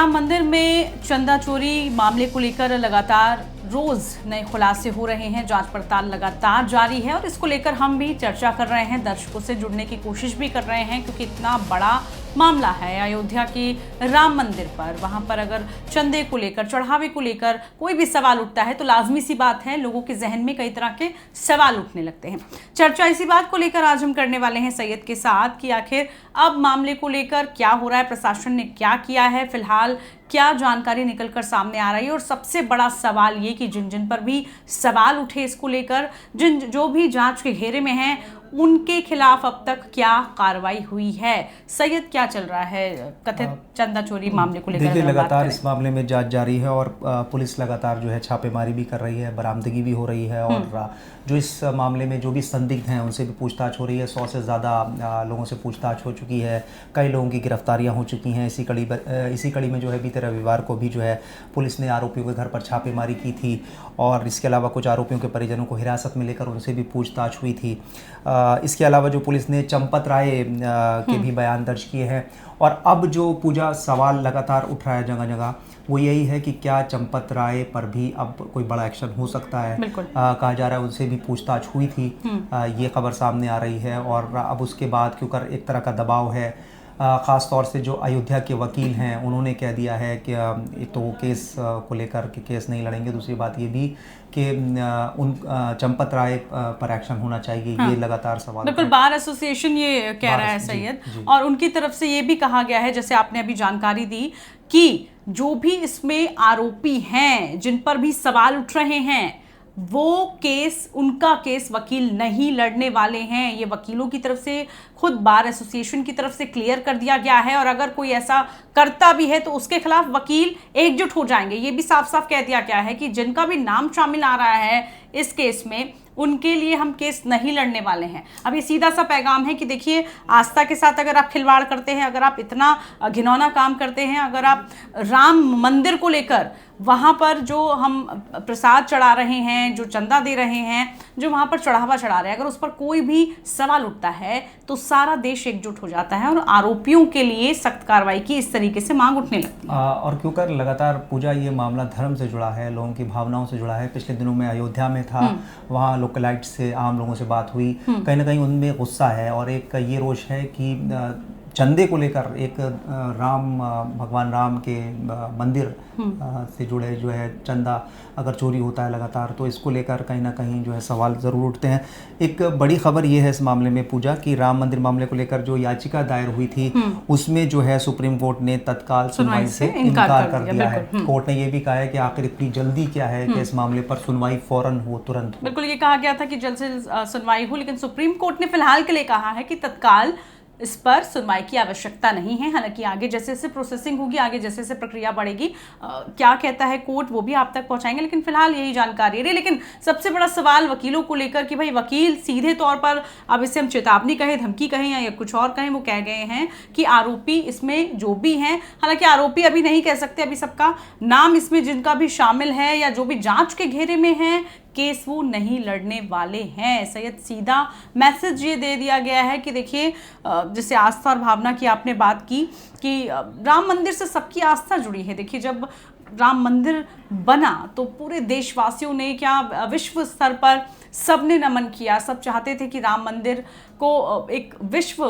राम मंदिर में चंदा चोरी मामले को लेकर लगातार रोज नए खुलासे हो रहे हैं। जांच पड़ताल लगातार जारी है और इसको लेकर हम भी चर्चा कर रहे हैं, दर्शकों से जुड़ने की कोशिश भी कर रहे हैं, क्योंकि इतना बड़ा मामला है अयोध्या के राम मंदिर पर। वहां पर अगर चंदे को लेकर, चढ़ावे को लेकर कोई भी सवाल उठता है तो लाजमी सी बात है लोगों के जहन में कई तरह के सवाल उठने लगते हैं। चर्चा इसी बात को लेकर आज हम करने वाले हैं सैयद के साथ कि आखिर अब मामले को लेकर क्या हो रहा है, प्रशासन ने क्या किया है, फिलहाल क्या जानकारी निकलकर सामने आ रही है, और सबसे बड़ा सवाल ये कि जिन जिन पर भी सवाल उठे इसको लेकर, जो भी जांच के घेरे में हैं, उनके खिलाफ अब तक क्या कार्रवाई हुई है। सैयद, क्या चल रहा है कथित चंदा चोरी मामले को लेकर? देखिए, लगातार इस मामले में जांच जारी है और पुलिस लगातार जो है छापेमारी भी कर रही है, बरामदगी भी हो रही है, और जो इस मामले में जो भी संदिग्ध हैं उनसे भी पूछताछ हो रही है। 100 से ज़्यादा लोगों से पूछताछ हो चुकी है, कई लोगों की गिरफ्तारियां हो चुकी हैं। इसी कड़ी में जो है बीते रविवार को भी जो है पुलिस ने आरोपियों के घर पर छापेमारी की थी, और इसके अलावा कुछ आरोपियों के परिजनों को हिरासत में लेकर उनसे भी पूछताछ हुई थी। इसके अलावा जो पुलिस ने चंपत राय के भी बयान दर्ज किए हैं, और अब जो पूजा सवाल लगातार उठ रहा है जगह जगह, वो यही है कि क्या चंपत राय पर भी अब कोई बड़ा एक्शन हो सकता है। कहा जा रहा है उनसे भी पूछताछ हुई थी, ये खबर सामने आ रही है, और अब उसके बाद क्योंकि एक तरह का दबाव है, ख़ास तौर से जो अयोध्या के वकील हैं उन्होंने कह दिया है कि एक तो वो केस को लेकर के केस नहीं लड़ेंगे, दूसरी बात ये भी कि उन चंपत राय पर एक्शन होना चाहिए। ये लगातार सवाल बिल्कुल बार एसोसिएशन ये कह रहा है सैयद, और उनकी तरफ से ये भी कहा गया है, जैसे आपने अभी जानकारी दी, कि जो भी इसमें आरोपी हैं, जिन पर भी सवाल उठ रहे हैं, वो केस, उनका केस वकील नहीं लड़ने वाले हैं। ये वकीलों की तरफ से, खुद बार एसोसिएशन की तरफ से क्लियर कर दिया गया है, और अगर कोई ऐसा करता भी है तो उसके खिलाफ वकील एकजुट हो जाएंगे। ये भी साफ साफ कह दिया गया है कि जिनका भी नाम शामिल आ रहा है इस केस में, उनके लिए हम केस नहीं लड़ने वाले हैं। अब ये सीधा सा पैगाम है कि देखिए, आस्था के साथ अगर आप खिलवाड़ करते हैं, अगर आप इतना घिनौना काम करते हैं, अगर आप राम मंदिर को लेकर वहाँ पर जो हम प्रसाद चढ़ा रहे हैं, जो चंदा दे रहे हैं, जो वहाँ पर चढ़ावा चढ़ा रहे हैं, अगर उस पर कोई भी सवाल उठता है तो सारा देश एकजुट हो जाता है, और आरोपियों के लिए सख्त कार्रवाई की इस तरीके से मांग उठने लगती है। और क्योंकि लगातार पूजा ये मामला धर्म से जुड़ा है, लोगों की भावनाओं से जुड़ा है। पिछले दिनों में अयोध्या में था, वहाँ लोकलाइट से, आम लोगों से बात हुई, कहीं ना कहीं उनमें गुस्सा है, और एक ये रोष है कि चंदे को लेकर एक भगवान राम के मंदिर से जुड़े जो है चंदा अगर चोरी होता है लगातार, तो इसको लेकर कहीं ना कहीं जो है सवाल ज़रूर उठते हैं। एक बड़ी खबर ये है इस मामले में पूजा, कि राम मंदिर मामले को लेकर जो याचिका दायर हुई थी उसमें जो है सुप्रीम कोर्ट ने तत्काल सुनवाई से इनकार कर दिया है। कोर्ट ने ये भी कहा है कि आखिर इतनी जल्दी क्या है कि इस मामले पर सुनवाई फौरन हो, तुरंत हो। बिल्कुल, ये कहा गया था कि जल्द से सुनवाई हो, लेकिन सुप्रीम कोर्ट ने फिलहाल के लिए कहा है कि तत्काल इस पर सुनवाई की आवश्यकता नहीं है। हालांकि आगे जैसे जैसे प्रोसेसिंग होगी, आगे जैसे जैसे प्रक्रिया बढ़ेगी, क्या कहता है कोर्ट वो भी आप तक पहुंचाएंगे, लेकिन फिलहाल यही जानकारी रही। लेकिन सबसे बड़ा सवाल वकीलों को लेकर कि भाई वकील सीधे तौर पर, अब इसे हम चेतावनी कहें, धमकी कहें या कुछ और कहें, वो कह गए हैं कि आरोपी इसमें जो भी हैं, हालांकि आरोपी अभी नहीं कह सकते, अभी सबका नाम इसमें जिनका भी शामिल है या जो भी जांच के घेरे में है, केस वो नहीं लड़ने वाले हैं। सैयद, सीधा मैसेज ये दे दिया गया है कि देखिए, जैसे आस्था और भावना की आपने बात की कि राम मंदिर से सबकी आस्था जुड़ी है। देखिए, जब राम मंदिर बना तो पूरे देशवासियों ने, क्या विश्व स्तर पर सबने नमन किया, सब चाहते थे कि राम मंदिर को एक विश्व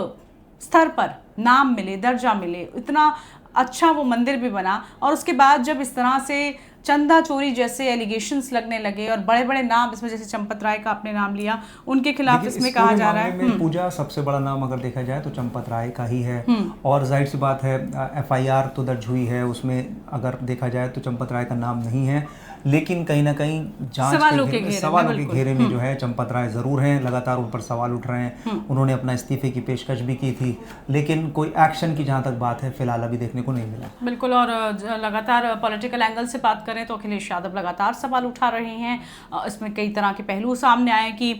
स्तर पर नाम मिले, दर्जा मिले, इतना अच्छा वो मंदिर भी बना। और उसके बाद जब इस तरह से चंदा चोरी जैसे एलिगेशंस लगने लगे, और बड़े बड़े नाम इसमें, जैसे चंपत राय का आपने नाम लिया, उनके खिलाफ इसमें कहा जा रहा है। पूजा सबसे बड़ा नाम अगर देखा जाए तो चंपत राय का ही है, और जाहिर सी बात है FIR तो दर्ज हुई है, उसमें अगर देखा जाए तो चंपत राय का नाम नहीं है, लेकिन कहीं ना कहीं जांच सवालों के घेरे में जो है चंपत राय जरूर हैं। लगातार उन पर सवाल उठ रहे हैं। उन्होंने अपना इस्तीफे की पेशकश भी की थी, लेकिन कोई एक्शन की जहां तक बात है फिलहाल अभी देखने को नहीं मिला। बिल्कुल, और लगातार पॉलिटिकल एंगल से बात करें तो अखिलेश यादव लगातार सवाल उठा रहे हैं। इसमें कई तरह के पहलू सामने आए कि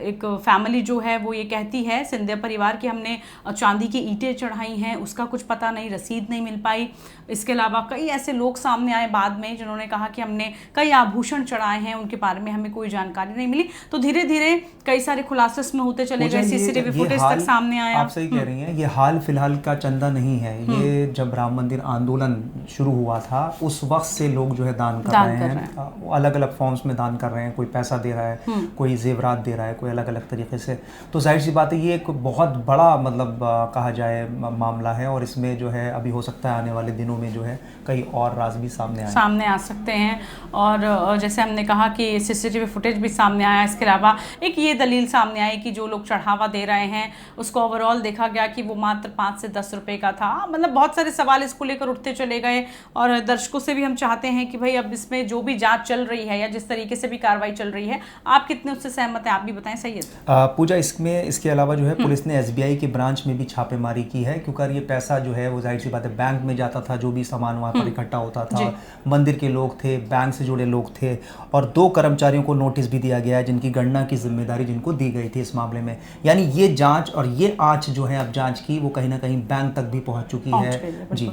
एक फैमिली जो है वो ये कहती है, सिंधिया परिवार की, हमने चांदी की ईंटें चढ़ाई हैं, उसका कुछ पता नहीं, रसीद नहीं मिल पाई। इसके अलावा कई ऐसे लोग सामने आए बाद में जिन्होंने कहा कि हमने कई आभूषण चढ़ाए हैं, उनके बारे में हमें कोई जानकारी नहीं मिली। तो धीरे धीरे कई सारे खुलासे इसमें होते चले गए, सीसीटीवी फुटेज तक सामने आया। आप सही कह रही हैं, ये हाल फिलहाल का चंदा नहीं है। ये जब राम मंदिर आंदोलन शुरू हुआ था उस वक्त से लोग जो है दान कर रहे हैं, अलग अलग फॉर्म्स में दान कर रहे हैं। कोई पैसा दे रहा है, कोई जेवरात दे रहा है, कोई अलग अलग तरीके से। तो जाहिर सी बात है ये एक बहुत बड़ा मतलब कहा जाए मामला है, और इसमें जो है अभी हो सकता है आने वाले दिनों में जो है कई और राज भी सामने आ सकते हैं। और जैसे हमने कहा कि सीसीटीवी फुटेज भी सामने आया। इसके अलावा एक ये दलील सामने आई कि जो लोग चढ़ावा दे रहे हैं उसको ओवरऑल देखा गया कि वो मात्र 5 से 10 रुपए का था। मतलब बहुत सारे सवाल इसको लेकर उठते चले गए, और दर्शकों से भी हम चाहते हैं कि भाई अब इसमें जो भी जांच चल रही है या जिस तरीके से भी कार्रवाई चल रही है, आप कितने उससे सहमत हैं, आप भी बताएं। सही है पूजा, इसमें इसके अलावा जो है पुलिस ने SBI के ब्रांच में भी छापेमारी की है, क्योंकि ये पैसा जो है वो जाहिर सी बात है बैंक में जाता था, जो भी सामान वहाँ पर इकट्ठा होता था। मंदिर के लोग थे, बैंक से जुड़े लोग थे, और 2 कर्मचारियों को नोटिस भी दिया गया है जिनकी गणना की जिम्मेदारी जिनको दी गई थी इस मामले में। यानी ये जांच और ये आंच जो है अब जांच की वो कहीं ना कहीं बैंक तक भी पहुंच चुकी है जी।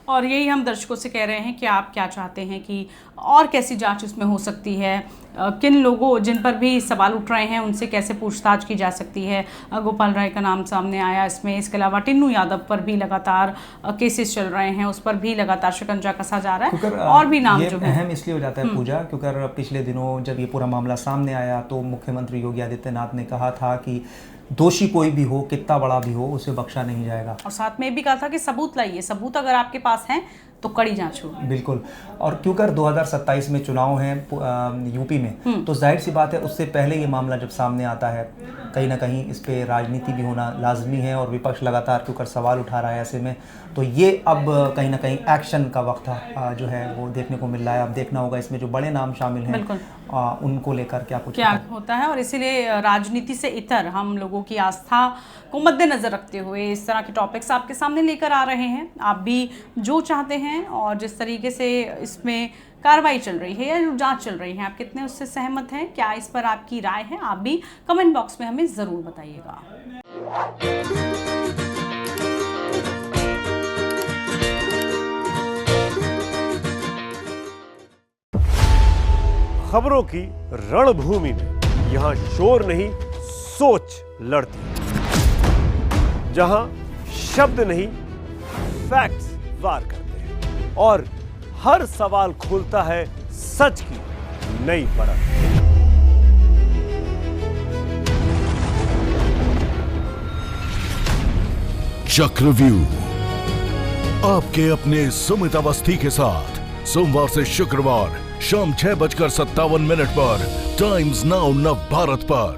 और यही हम दर्शकों से कह रहे हैं कि आप क्या चाहते हैं कि और कैसी जांच इसमें हो सकती है, किन लोगों जिन पर भी सवाल उठ रहे हैं उनसे कैसे पूछताछ की जा सकती है। गोपाल राय का नाम सामने आया इसमें। इसके अलावा टिन्नू यादव पर भी लगातार केसेस चल रहे हैं, उस पर भी लगातार शिकंजा कसा जा रहा है, और भी नाम जो है अहम इसलिए हो जाता है पूजा, क्योंकि पिछले दिनों जब ये पूरा मामला सामने आया तो मुख्यमंत्री योगी आदित्यनाथ ने कहा था कि दोषी कोई भी हो, कितना बड़ा भी हो, उसे बख्शा नहीं जाएगा। और साथ में भी कहा था कि सबूत लाइए, सबूत अगर आपके पास हैं तो कड़ी जांच हो। बिल्कुल। और क्योंकि 2027 में चुनाव हैं यूपी में, तो जाहिर सी बात है उससे पहले ये मामला जब सामने आता है कहीं ना कहीं इस पे राजनीति भी होना लाजमी है, और विपक्ष लगातार क्योंकि सवाल उठा रहा है ऐसे में, तो ये अब कहीं ना कहीं एक्शन का वक्त जो है वो देखने को मिल रहा है। अब देखना होगा इसमें जो बड़े नाम शामिल हैं उनको लेकर क्या होता है। और इसीलिए राजनीति से इतर हम लोगों की आस्था को मद्देनजर रखते हुए इस तरह के टॉपिक्स आपके सामने लेकर आ रहे हैं। आप भी जो चाहते हैं और जिस तरीके से इसमें कार्रवाई चल रही है या जो जांच चल रही है, आप कितने उससे सहमत हैं, क्या इस पर आपकी राय है, आप भी कमेंट बॉक्स में हमें जरूर बताइएगा। खबरों की रणभूमि में यहां शोर नहीं सोच लड़ती है, जहां शब्द नहीं फैक्ट्स वार करते हैं, और हर सवाल खोलता है सच की नई परत। चक्रव्यूह आपके अपने सुमित अवस्थी के साथ सोमवार से शुक्रवार शाम 6:57 पर टाइम्स नाउ नव भारत पर।